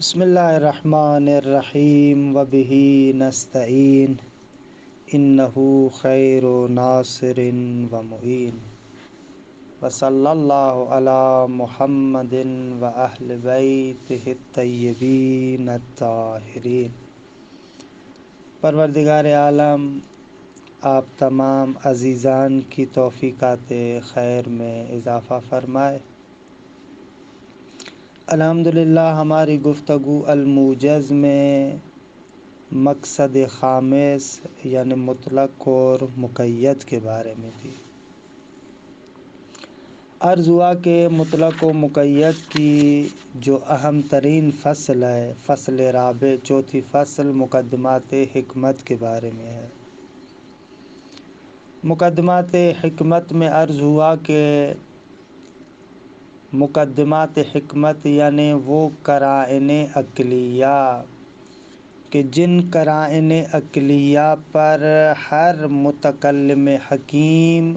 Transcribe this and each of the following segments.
بسم اللہ الرحمن الرحیم وبہ نستعین انہ خیر ناصر ومعین وصلی اللہ علی محمد واہل بیتہ الطیبین الطاہرین۔ پروردگار عالم آپ تمام عزیزان کی توفیقات خیر میں اضافہ فرمائے۔ الحمدللہ ہماری گفتگو الموجز میں مقصد خامس یعنی مطلق اور مقید کے بارے میں تھی۔ عرض ہوا کہ مطلق و مقید کی جو اہم ترین فصل ہے، فصل رابع چوتھی فصل مقدمات حکمت کے بارے میں ہے۔ مقدمات حکمت میں عرض ہوا کہ مقدمات حکمت یعنی وہ قرائن عقلیہ کہ جن قرائن عقلیہ پر ہر متکلم حکیم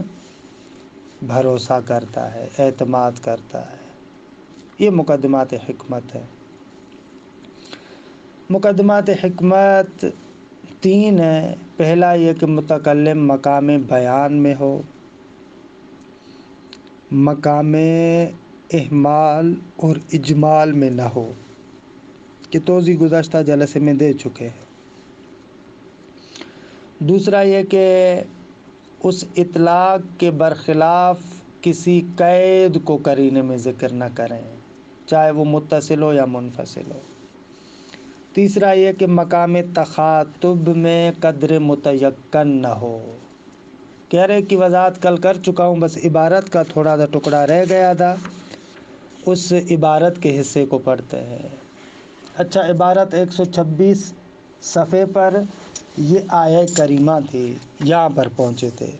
بھروسہ کرتا ہے، اعتماد کرتا ہے، یہ مقدمات حکمت ہے۔ مقدمات حکمت تین ہیں۔ پہلا یہ کہ متکلم مقام بیان میں ہو، مقام احمال اور اجمال میں نہ ہو، کہ توضیح گزشتہ جلسے میں دے چکے ہیں۔ دوسرا یہ کہ اس اطلاق کے برخلاف کسی قید کو قرینے میں ذکر نہ کریں، چاہے وہ متصل ہو یا منفصل ہو۔ تیسرا یہ کہ مقام تخاطب میں قدر متیقن نہ ہو۔ کہرے کی وضاحت کل کر چکا ہوں، بس عبارت کا تھوڑا سا ٹکڑا رہ گیا تھا، اس عبارت کے حصے کو پڑھتے ہیں۔ اچھا، عبارت 126 صفحے پر یہ آیہ کریمہ تھی، یہاں پر پہنچے تھے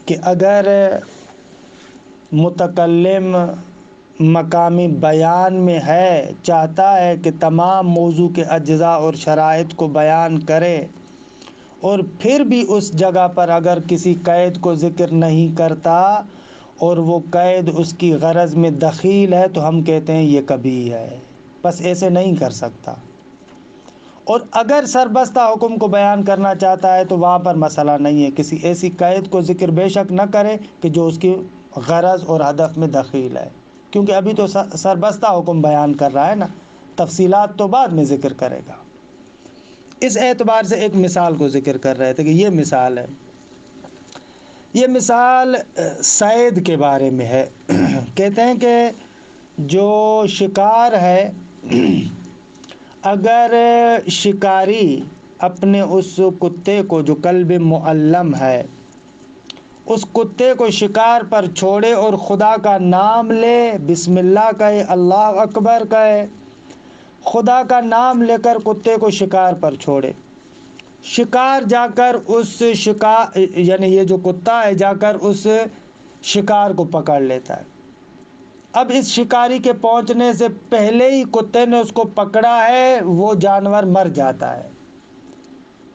کہ اگر متکلم مقامی بیان میں ہے، چاہتا ہے کہ تمام موضوع کے اجزاء اور شرائط کو بیان کرے، اور پھر بھی اس جگہ پر اگر کسی قید کو ذکر نہیں کرتا اور وہ قید اس کی غرض میں دخیل ہے، تو ہم کہتے ہیں یہ کبیح ہے، بس ایسے نہیں کر سکتا۔ اور اگر سربستہ حکم کو بیان کرنا چاہتا ہے تو وہاں پر مسئلہ نہیں ہے، کسی ایسی قید کو ذکر بے شک نہ کرے کہ جو اس کی غرض اور ہدف میں دخیل ہے، کیونکہ ابھی تو سربستہ حکم بیان کر رہا ہے نا، تفصیلات تو بعد میں ذکر کرے گا۔ اس اعتبار سے ایک مثال کو ذکر کر رہے تھے کہ یہ مثال ہے، یہ مثال صید کے بارے میں ہے۔ کہتے ہیں کہ جو شکار ہے، اگر شکاری اپنے اس کتے کو جو کلب معلم ہے، اس کتے کو شکار پر چھوڑے اور خدا کا نام لے، بسم اللہ کہے، اللہ اکبر کہے، خدا کا نام لے کر کتے کو شکار پر چھوڑے، شکار جا کر اس شکار یعنی یہ جو کتا ہے جا کر اس شکار کو پکڑ لیتا ہے۔ اب اس شکاری کے پہنچنے سے پہلے ہی کتے نے اس کو پکڑا ہے، وہ جانور مر جاتا ہے،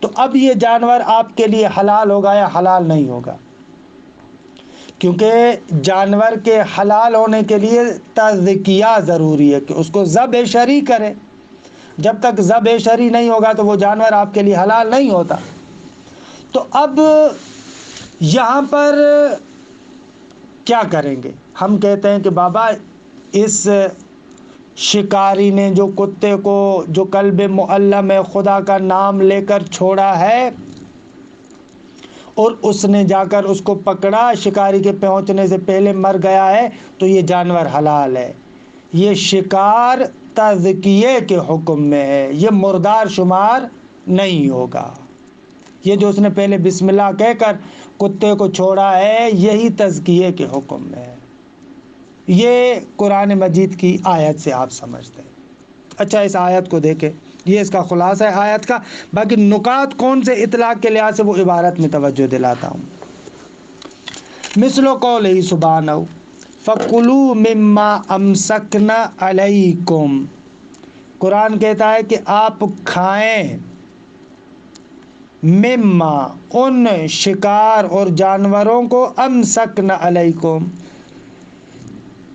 تو اب یہ جانور آپ کے لیے حلال ہوگا یا حلال نہیں ہوگا؟ کیونکہ جانور کے حلال ہونے کے لیے تزکیہ ضروری ہے کہ اس کو ذبح شرعی کرے، جب تک ذبح شرعی نہیں ہوگا تو وہ جانور آپ کے لیے حلال نہیں ہوتا۔ تو اب یہاں پر کیا کریں گے؟ ہم کہتے ہیں کہ بابا اس شکاری نے جو کتے کو جو کلب معلم ہے خدا کا نام لے کر چھوڑا ہے اور اس نے جا کر اس کو پکڑا، شکاری کے پہنچنے سے پہلے مر گیا ہے، تو یہ جانور حلال ہے، یہ شکار تزکیے کے حکم میں ہے، یہ مردار شمار نہیں ہوگا۔ یہ جو اس نے پہلے بسم اللہ کہہ کر کتے کو چھوڑا ہے، یہی تزکیے کے حکم میں ہے۔ یہ قرآن مجید کی آیت سے آپ سمجھتے ہیں۔ اچھا، اس آیت کو دیکھیں، یہ اس کا خلاصہ ہے آیت کا، باقی نکات کون سے اطلاق کے لحاظ سے وہ عبارت میں توجہ دلاتا ہوں۔ مثل قولہ سبحانہ فَكُلُوا مِمَّا أَمْسَكْنَا عَلَيْكُمْ، قرآن کہتا ہے کہ آپ کھائیں مما ان شکار اور جانوروں کو امسکنا علیکم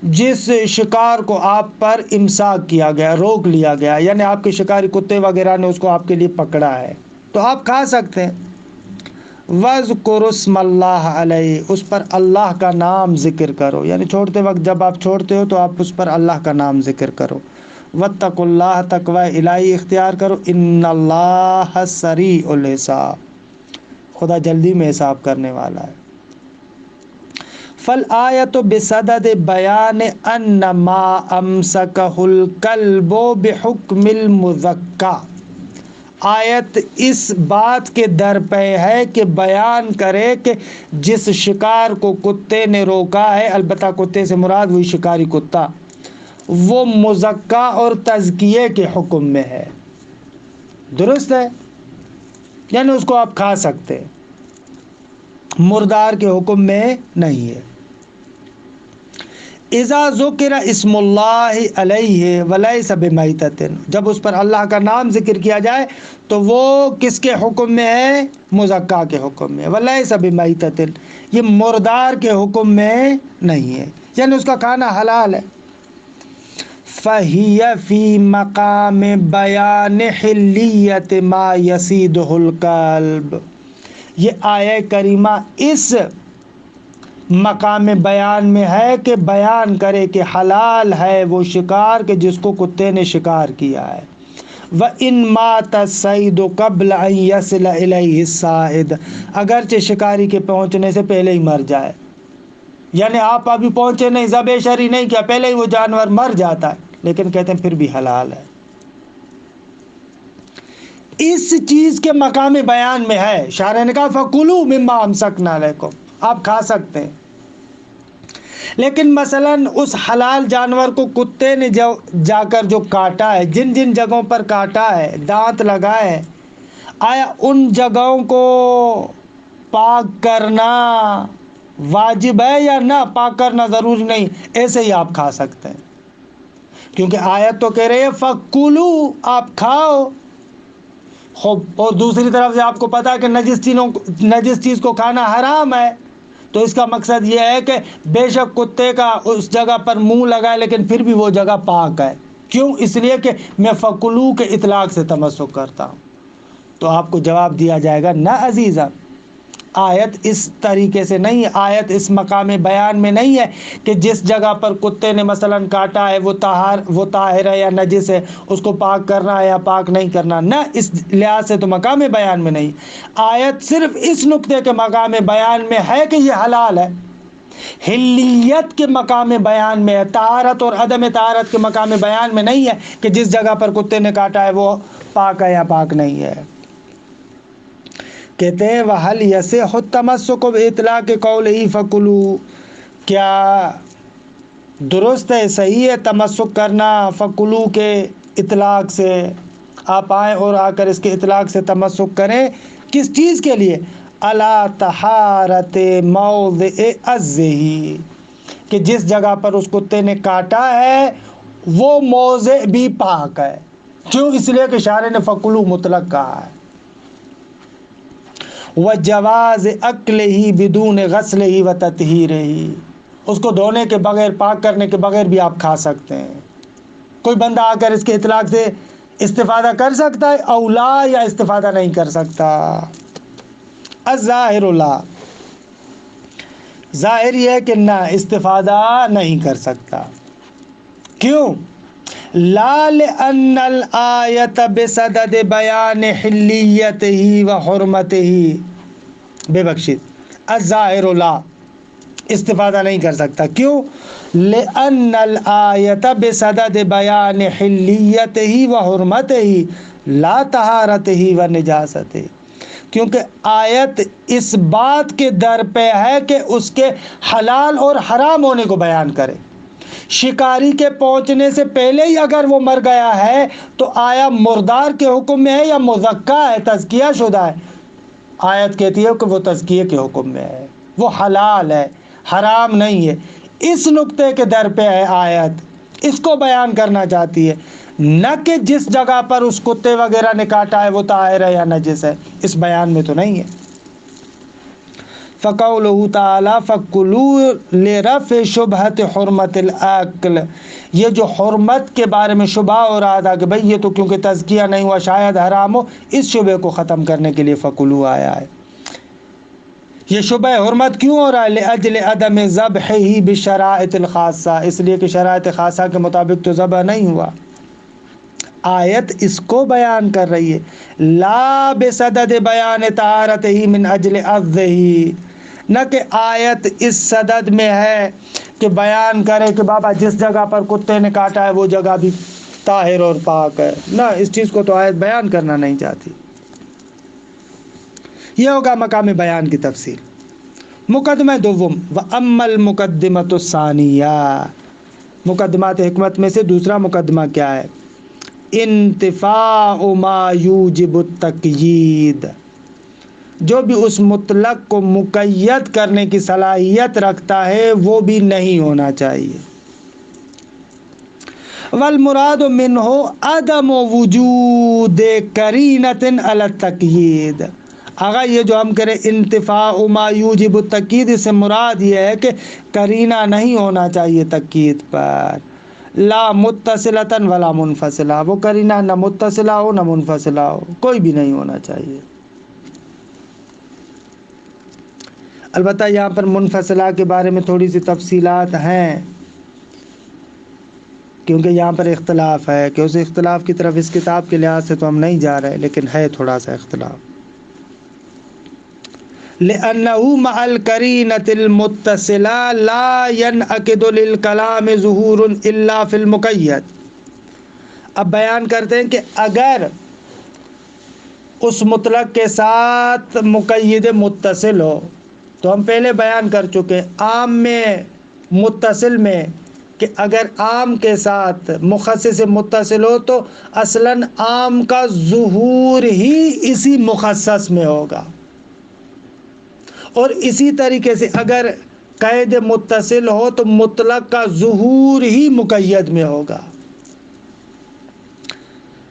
جس شکار کو آپ پر امساک کیا گیا، روک لیا گیا، یعنی آپ کے شکاری کتے وغیرہ نے اس کو آپ کے لیے پکڑا ہے، تو آپ کھا سکتے ہیں۔ وَاذْكُرُوا اسْمَ اللَّهِ عَلَيْهِ، اس پر اللہ کا نام ذکر کرو، یعنی چھوڑتے وقت جب آپ چھوڑتے ہو تو آپ اس پر اللہ کا نام ذکر کرو۔ وَاتَّقُوا اللَّهَ، تقوی الہی اختیار کرو۔ إِنَّ اللَّهَ سَرِيعُ الْحِسَابِ، خدا جلدی میں حساب کرنے والا ہے۔ فَالْآيَةُ بِصَدَدِ بَيَانِ أَنَّ مَا أَمْسَكَهُ الْكَلْبُ بِحُكْمِ الْمُذَكَّى، آیت اس بات کے درپے ہے کہ بیان کرے کہ جس شکار کو کتے نے روکا ہے، البتہ کتے سے مراد وہی شکاری کتا، وہ مزکہ اور تزکیے کے حکم میں ہے، درست ہے، یعنی اس کو آپ کھا سکتے، مردار کے حکم میں نہیں ہے۔ اذا ذکر اسم اللہ علیہ ولیس بمیتۃ، جب اس پر اللہ کا نام ذکر کیا جائے تو وہ کس کے حکم میں ہے؟ مزکہ کے حکم میں، ولیس بمیتۃ، یہ مردار کے حکم میں نہیں ہے، یعنی اس کا کھانا حلال ہے۔ فَهِيَ فِي مَقَامِ بَيَانِ حِلِّيَّةِ مَا يَصِيدُهُ الْكَلْبُ، یہ آیہ کریمہ اس مقام بیان میں ہے کہ بیان کرے کہ حلال ہے وہ شکار کہ جس کو کتے نے شکار کیا ہے۔ وَإِن مَاتَ الصَّيْدُ قَبْلَ أَن يَصِلَ إِلَيْهِ الصَّائِدُ، اگرچہ شکاری کے پہنچنے سے پہلے ہی مر جائے، یعنی آپ ابھی پہنچے نہیں، ذبح شرعی نہیں کیا، پہلے ہی وہ جانور مر جاتا ہے، لیکن کہتے ہیں پھر بھی حلال ہے۔ اس چیز کے مقام بیان میں ہے، شارع نے کہا فَكُلُوا مِمَّا أَمْسَكْنَا عَلَيْكُمْ، آپ کھا سکتے ہیں، لیکن مثلاً اس حلال جانور کو کتے نے جا کر جو کاٹا ہے، جن جن جگہوں پر کاٹا ہے، دانت لگائے ہے، آیا ان جگہوں کو پاک کرنا واجب ہے یا نہ؟ پاک کرنا ضروری نہیں، ایسے ہی آپ کھا سکتے ہیں، کیونکہ آیت تو کہہ رہی ہے فَكُلُوا، آپ کھاؤ۔ اور دوسری طرف سے آپ کو پتا ہے کہ نجس چیز کو کھانا حرام ہے، تو اس کا مقصد یہ ہے کہ بے شک کتے کا اس جگہ پر منہ لگائے لیکن پھر بھی وہ جگہ پاک ہے، کیوں؟ اس لیے کہ میں فَكُلُوا کے اطلاق سے تمسک کرتا ہوں۔ تو آپ کو جواب دیا جائے گا نہ عزیزہ، آیت اس طریقے سے نہیں ہے، آیت اس مقام بیان میں نہیں ہے کہ جس جگہ پر کتے نے مثلاً کاٹا ہے وہ طاہر ہے یا نجس ہے، اس کو پاک کرنا ہے یا پاک نہیں کرنا، نہ، اس لحاظ سے تو مقام بیان میں نہیں، آیت صرف اس نقطے کے مقام بیان میں ہے کہ یہ حلال ہے، حلیت کے مقام بیان میں ہے، طہارت اور عدم طہارت کے مقام بیان میں نہیں ہے کہ جس جگہ پر کتے نے کاٹا ہے وہ پاک ہے یا پاک نہیں ہے۔ کہتے ہیں وَهَلْ يَصِحُّ التَّمَسُّكُ بِإِطْلَاقِ قَوْلِهِ فَكُلُوا، کیا درست ہے، صحیح ہے تمسک کرنا فَكُلُوا کے اطلاق سے؟ آپ آئیں اور آ کر اس کے اطلاق سے تمسک کریں، کس چیز کے لیے؟ عَلَى طَهَارَةِ مَوْضِعِ عَزِّهِ، کہ جس جگہ پر اس کتے نے کاٹا ہے وہ موضع بھی پاک ہے، کیوں؟ اس لیے کہ شارع نے فَكُلُوا مطلق کہا ہے۔ وَجَوَازِ أَكْلِهِ بِدُونِ غَسْلِهِ وَتَطْهِيرِهِ، اس کو دھونے کے بغیر، پاک کرنے کے بغیر بھی آپ کھا سکتے ہیں۔ کوئی بندہ آ کر اس کے اطلاق سے استفادہ کر سکتا ہے اولا یا استفادہ نہیں کر سکتا؟ الظاہر لا، ظاہر یہ ہے کہ نہ، استفادہ نہیں کر سکتا، کیوں؟ لا لأن الآیت بصدد بیان حلیتہ و حرمتہ، بے بخشید الظاہر لا، استفادہ نہیں کر سکتا، کیوں؟ لأن الآیت بصدد بیان حلیتہ و حرمتہ لا طہارتہ و نجاستہ، کیونکہ آیت اس بات کے در پہ ہے کہ اس کے حلال اور حرام ہونے کو بیان کرے۔ شکاری کے پہنچنے سے پہلے ہی اگر وہ مر گیا ہے تو آیا مردار کے حکم میں ہے یا مزکہ ہے، تزکیہ شدہ ہے؟ آیت کہتی ہے کہ وہ تزکیے کے حکم میں ہے، وہ حلال ہے، حرام نہیں ہے، اس نقطے کے در پہ ہے آیت، اس کو بیان کرنا چاہتی ہے، نہ کہ جس جگہ پر اس کتے وغیرہ نے کاٹا ہے وہ طاہر ہے یا نجس ہے، اس بیان میں تو نہیں ہے۔ فقولہ تعالی فکلوا لرفع شبہۃ حرمت العقل، یہ جو حرمت کے بارے میں شبہ ہو رہا تھا کہ بھئی یہ تو کیونکہ تزکیہ نہیں ہوا شاید حرام ہو، اس شبہ کو ختم کرنے کے لیے فکلوا آیا ہے۔ یہ شبہ حرمت کیوں ہو رہا ہے؟ لأجل عدم ذبحہ بشرائط الخاصہ، اس لیے کہ شرائط خاصہ کے مطابق تو ذبح نہیں ہوا۔ آیت اس کو بیان کر رہی ہے، لا بصدد بیان طہارتہ من اجل عذہ، نہ کہ آیت اس صدد میں ہے کہ بیان کرے کہ بابا جس جگہ پر کتے نے کاٹا ہے وہ جگہ بھی طاہر اور پاک ہے، نہ، اس چیز کو تو آیت بیان کرنا نہیں چاہتی۔ یہ ہوگا مقام بیان کی تفصیل۔ مقدمہ دوم، وَأَمَّا الْمُقَدِّمَةُ الثَّانِيَةُ، مقدمات حکمت میں سے دوسرا مقدمہ کیا ہے؟ انتفاء ما یوجب التقیید، جو بھی اس مطلق کو مقید کرنے کی صلاحیت رکھتا ہے وہ بھی نہیں ہونا چاہیے۔ والمراد منہ عدم وجود قرینۃ علی التقیید، اگر یہ جو ہم کریں انتفاء ما یوجب التقیید، اس سے مراد یہ ہے کہ قرینہ نہیں ہونا چاہیے تقیید پر، لا متصلۃ ولا منفصلہ، وہ قرینہ نہ متصلہ ہو نہ منفصلہ ہو، کوئی بھی نہیں ہونا چاہیے۔ البتہ یہاں پر منفصلہ کے بارے میں تھوڑی سی تفصیلات ہیں، کیونکہ یہاں پر اختلاف ہے، کہ اس اختلاف کی طرف اس کتاب کے لحاظ سے تو ہم نہیں جا رہے، لیکن ہے تھوڑا سا اختلاف۔ لأنه مع القرینۃ المتصلہ لا ينعقد للکلام ظہور الا فی المقید۔ اب بیان کرتے ہیں کہ اگر اس مطلق کے ساتھ مقید متصل ہو، تو ہم پہلے بیان کر چکے عام میں متصل میں کہ اگر عام کے ساتھ مخصص متصل ہو تو اصلاً عام کا ظہور ہی اسی مخصص میں ہوگا، اور اسی طریقے سے اگر قید متصل ہو تو مطلق کا ظہور ہی مقید میں ہوگا۔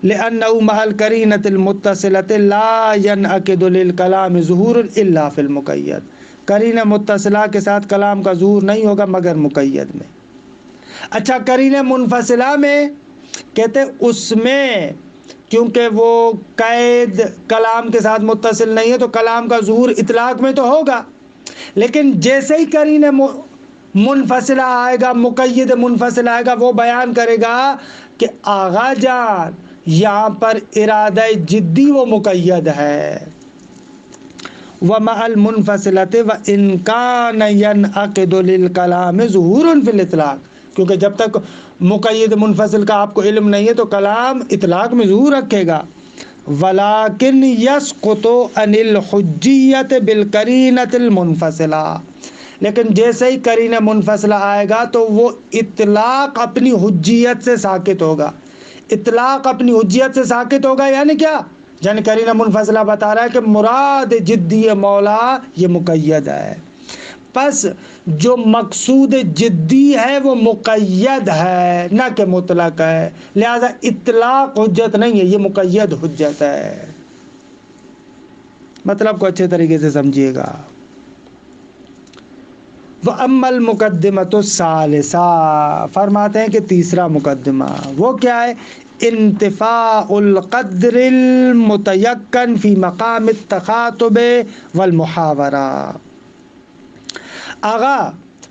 لأنه مع القرینۃ المتصلۃ لا ينعقد للکلام ظہور الا فی المقید، قرینہ متصلہ کے ساتھ کلام کا ظہور نہیں ہوگا مگر مقید میں۔ اچھا، قرینہ منفصلہ میں کہتے اس میں کیونکہ وہ قید کلام کے ساتھ متصل نہیں ہے تو کلام کا ظہور اطلاق میں تو ہوگا، لیکن جیسے ہی قرینہ منفصلہ آئے گا، مقید منفصل آئے گا، وہ بیان کرے گا کہ آغا جان یہاں پر ارادہ جدی وہ مقید ہے۔ وَمَعَ الْمُنْفَصِلَةِ وَإِنْ كَانَ يَنْعَقِدُ لِلْكَلَامِ ظُهُورٌ فِي الْإِطْلَاقِ، کیونکہ جب تک مقید منفصل کا آپ کو علم نہیں ہے تو کلام اطلاق میں ظہور رکھے گا۔ وَلَكِنْ يَسْقُطُ عَنِ الْحُجِّيَّةِ بِالْقَرِينَةِ الْمُنْفَصِلَةِ، لیکن جیسے ہی قرینہ منفصلہ آئے گا تو وہ اطلاق اپنی حجیت سے ساقط ہوگا۔ اطلاق اپنی حجیت سے ساقط ہوگا یعنی کیا؟ یعنی قرینہ منفصلہ بتا رہا ہے کہ مراد جدی مولا یہ مقید ہے، پس جو مقصود جدی ہے وہ مقید ہے نہ کہ مطلق ہے، لہذا اطلاق حجت نہیں ہے، یہ مقید حجت ہے۔ مطلب کو اچھے طریقے سے سمجھیے گا۔ وَأَمَّا الْمُقَدِّمَةُ الثَّالِثَةُ، فرماتے ہیں کہ تیسرا مقدمہ وہ کیا ہے؟ انتفاء القدر المتیقن فی مقام التخاطب والمحاورہ۔ آغا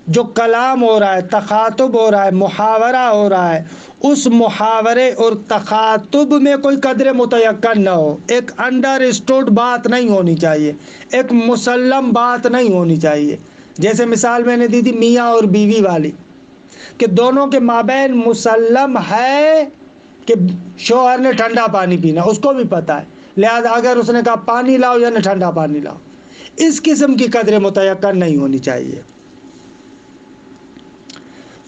جو کلام ہو رہا ہے، تخاطب ہو رہا ہے، محاورہ ہو رہا ہے، اس محاورے اور تخاطب میں کوئی قدر متیقن نہ ہو، ایک انڈر اسٹوڈ بات نہیں ہونی چاہیے، ایک مسلم بات نہیں ہونی چاہیے۔ جیسے مثال میں نے دی تھی میاں اور بیوی والی، کہ دونوں کے مابین مسلم ہے کہ شوہر نے ٹھنڈا پانی پینا، اس کو بھی پتہ ہے، لہذا اگر اس نے کہا پانی لاؤ یعنی ٹھنڈا پانی لاؤ، اس قسم کی قدر متیقن نہیں ہونی چاہیے۔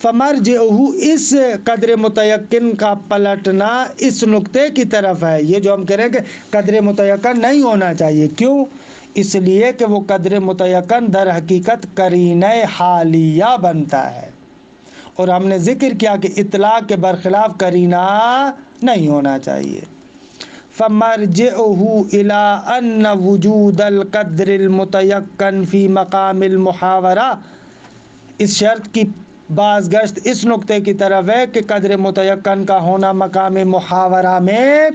فمرجعہ، اس قدر متیقن کا پلٹنا اس نقطے کی طرف ہے، یہ جو ہم کہہ رہے ہیں کہ قدر متیقن نہیں ہونا چاہیے، کیوں؟ اس لیے کہ وہ قدر متیقن در حقیقت قرینہ حالیہ بنتا ہے، اور ہم نے ذکر کیا کہ اطلاق کے برخلاف قرینہ نہیں ہونا چاہیے۔ فمرجعه الى ان وجود القدر المتيقن فی مقام المحاورہ، اس شرط کی باز گشت اس نقطے کی طرف ہے کہ قدر متیقن کا ہونا مقام محاورہ میں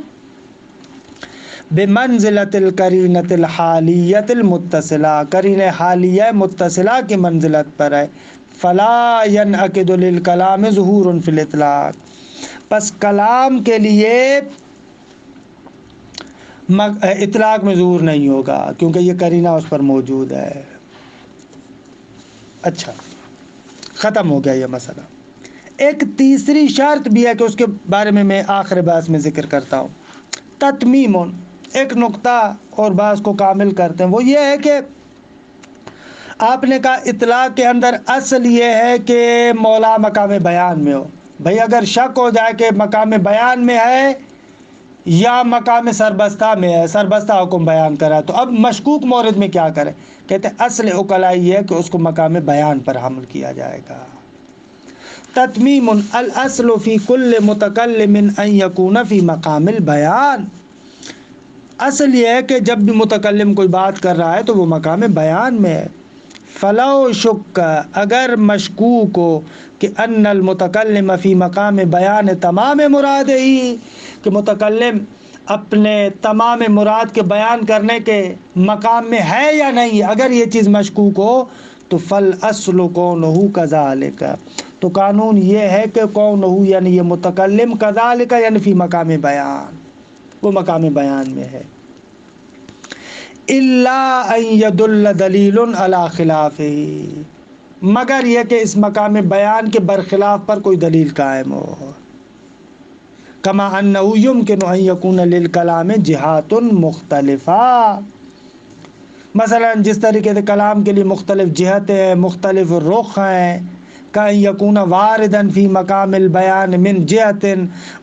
بمنزلۃ القرینۃ الحالیۃ المتصلہ، قرین حالیہ متصلہ کی منزلت پر ہے۔ فلا ينعقد للکلام ظہور فی الاطلاق، پس کلام کے لیے اطلاق میں ظہور نہیں ہوگا کیونکہ یہ قرینہ اس پر موجود ہے۔ اچھا، ختم ہو گیا یہ مسئلہ۔ ایک تیسری شرط بھی ہے کہ اس کے بارے میں آخر بحث میں ذکر کرتا ہوں۔ تتمیم، ایک نقطہ اور بحث کو کامل کرتے ہیں، وہ یہ ہے کہ آپ نے کہا اطلاق کے اندر اصل یہ ہے کہ مولا مقام بیان میں ہو۔ بھئی اگر شک ہو جائے کہ مقام بیان میں ہے یا مقام سربستہ میں ہے، سربستہ حکم بیان کرا، تو اب مشکوک مورد میں کیا کرے؟ کہتے ہیں اصل عقلاء یہ ہے کہ اس کو مقام بیان پر حمل کیا جائے گا۔ تتمیم الاصل فی کل متکلم ان یکون فی مقام البیان، اصل یہ ہے کہ جب بھی متکلم کوئی بات کر رہا ہے تو وہ مقام بیان میں ہے۔ فلو شک، اگر مشکوک ہو کہ ان المتکلم فی مقام بیان تمام مراد ہی، کہ متکلم اپنے تمام مراد کے بیان کرنے کے مقام میں ہے یا نہیں، اگر یہ چیز مشکوک ہو تو فالاصل کونہ کذالک، تو قانون یہ ہے کہ کونہ یعنی یہ متکلم کذالک یعنی فی مقام بیان، وہ مقام بیان میں ہے۔ الا ان يدل دلیل علی خلافہ، مگر یہ کہ اس مقام بیان کے برخلاف پر کوئی دلیل قائم ہو۔ کما انہ یمکن ان یکون للکلام جہات مختلفہ، مثلا جس طریقے سے کلام کے لیے مختلف جہتیں ہیں، مختلف رخ ہیں، کان یکون واردا فی مقام البیان من جہت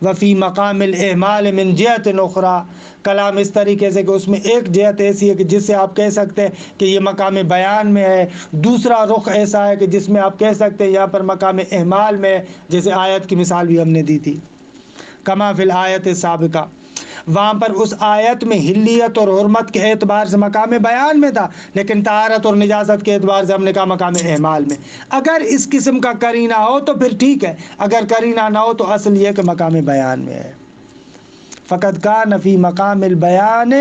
وفی مقام الاحمال من جہت اخری، کلام اس طریقے سے کہ اس میں ایک جہت ایسی ہے کہ جس سے آپ کہہ سکتے ہیں کہ یہ مقام بیان میں ہے، دوسرا رخ ایسا ہے کہ جس میں آپ کہہ سکتے ہیں یہاں پر مقام احمال میں ہے، جیسے آیت کی مثال بھی ہم نے دی تھی۔ کما فی الآیت السابقہ، وہاں پر اس آیت میں حلیت اور حرمت کے اعتبار سے مقام بیان میں تھا، لیکن طہارت اور نجاست کے اعتبار سے ہم نے کہا مقام احمال میں۔ اگر اس قسم کا قرینہ ہو تو پھر ٹھیک ہے، اگر قرینہ نہ ہو تو اصل یہ کہ مقام بیان میں ہے۔ فقط کان فی مقام البیان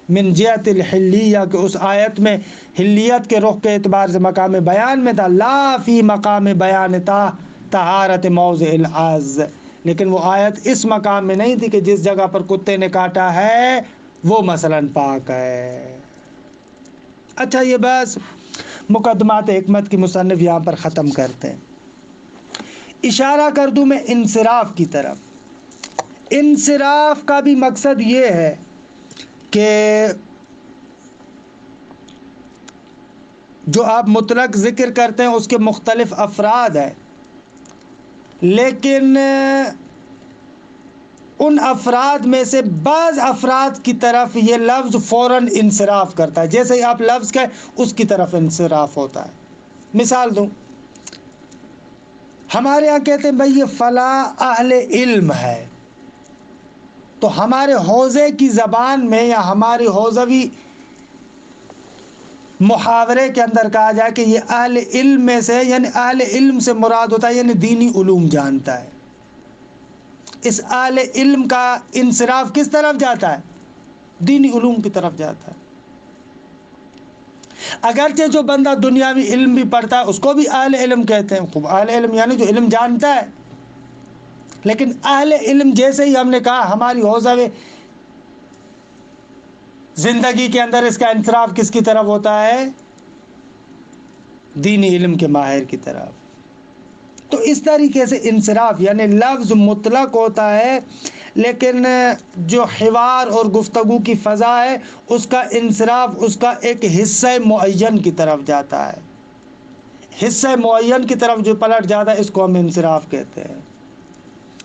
من جہت الحلیہ، کہ اس آیت میں حلیت کے رخ کے اعتبار سے مقام بیان میں تھا، لا فی مقام بیان طہارت موضع العز، لیکن وہ آیت اس مقام میں نہیں تھی کہ جس جگہ پر کتے نے کاٹا ہے وہ مثلا پاک ہے۔ اچھا، یہ بس مقدمات حکمت کی مصنف یہاں پر ختم کرتے ہیں۔ اشارہ کر دوں میں انصراف کی طرف۔ انصراف کا بھی مقصد یہ ہے کہ جو آپ مطلق ذکر کرتے ہیں اس کے مختلف افراد ہیں، لیکن ان افراد میں سے بعض افراد کی طرف یہ لفظ فوراً انصراف کرتا ہے، جیسے ہی آپ لفظ کہیں اس کی طرف انصراف ہوتا ہے۔ مثال دوں، ہمارے یہاں کہتے ہیں بھئی یہ فلاں اہل علم ہے، تو ہمارے حوزے کی زبان میں یا ہماری حوزوی محاورے کے اندر کہا جائے کہ یہ اہل علم میں سے، یعنی اہل علم سے مراد ہوتا ہے یعنی دینی علوم جانتا ہے۔ اس اہل علم کا انصراف کس طرف جاتا ہے؟ دینی علوم کی طرف جاتا ہے۔ اگرچہ جو بندہ دنیاوی علم بھی پڑھتا ہے اس کو بھی اہل علم کہتے ہیں، خوب اہل علم یعنی جو علم جانتا ہے، لیکن اہل علم جیسے ہی ہم نے کہا ہماری حوزہ زندگی کے اندر اس کا انصراف کس کی طرف ہوتا ہے؟ دینی علم کے ماہر کی طرف۔ تو اس طریقے سے انصراف یعنی لفظ مطلق ہوتا ہے، لیکن جو حوار اور گفتگو کی فضا ہے اس کا انصراف اس کا ایک حصہ معین کی طرف جاتا ہے، حصہ معین کی طرف جو پلٹ جاتا ہے اس کو ہم انصراف کہتے ہیں۔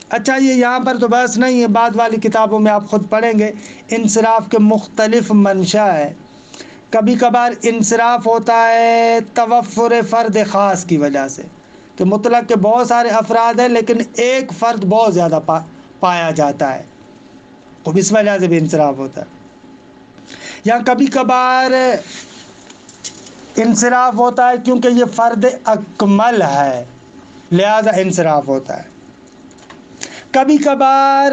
اچھا، یہ یہاں پر تو بس نہیں ہے، بعد والی کتابوں میں آپ خود پڑھیں گے انصراف کے مختلف منشا ہے۔ کبھی کبھار انصراف ہوتا ہے توفر فرد خاص کی وجہ سے، کہ مطلق کے بہت سارے افراد ہیں لیکن ایک فرد بہت زیادہ پایا جاتا ہے، خوب اس وجہ سے بھی انصراف ہوتا ہے. یا کبھی کبھار انصراف ہوتا ہے کیونکہ یہ فرد اکمل ہے لہذا انصراف ہوتا ہے. کبھی کبھار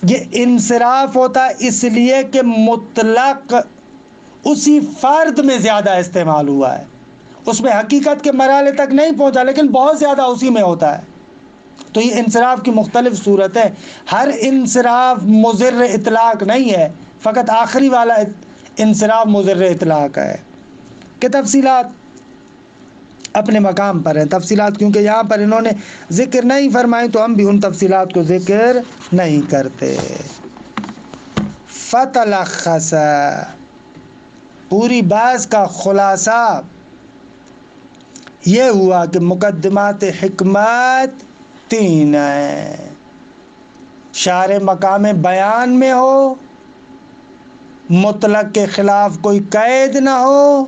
یہ انصراف ہوتا ہے اس لیے کہ مطلق اسی فرد میں زیادہ استعمال ہوا ہے، اس میں حقیقت کے مرحلے تک نہیں پہنچا لیکن بہت زیادہ اسی میں ہوتا ہے. تو یہ انصراف کی مختلف صورتیں، ہر انصراف مضر اطلاق نہیں ہے، فقط آخری والا انصراف مضر اطلاق ہے. کہ تفصیلات اپنے مقام پر ہیں، تفصیلات کیونکہ یہاں پر انہوں نے ذکر نہیں فرمائی تو ہم بھی ان تفصیلات کو ذکر نہیں کرتے. فتلخص، پوری بحث کا خلاصہ یہ ہوا کہ مقدمات حکمت 3 ہیں. شارع مقام بیان میں ہو، مطلق کے خلاف کوئی قید نہ ہو،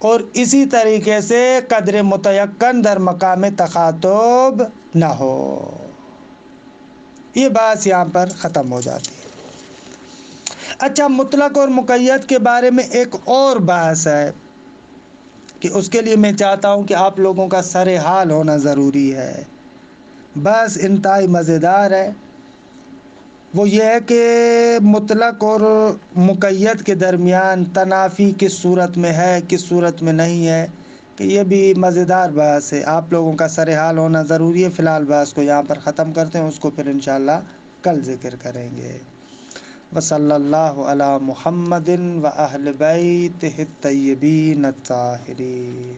اور اسی طریقے سے قدر متیقن در مقام تخاطب نہ ہو. یہ بات یہاں پر ختم ہو جاتی ہے. اچھا، مطلق اور مقید کے بارے میں ایک اور بحث ہے کہ اس کے لیے میں چاہتا ہوں کہ آپ لوگوں کا سر حال ہونا ضروری ہے. بس انتہائی مزیدار ہے. وہ یہ ہے کہ مطلق اور مقید کے درمیان تنافی کس صورت میں ہے کس صورت میں نہیں ہے، کہ یہ بھی مزیدار بحث ہے. آپ لوگوں کا سر حال ہونا ضروری ہے. فی الحال بحث کو یہاں پر ختم کرتے ہیں، اس کو پھر انشاءاللہ کل ذکر کریں گے. وصلی اللہ علی محمد و اہل بیتہ الطیبین الطاہرین.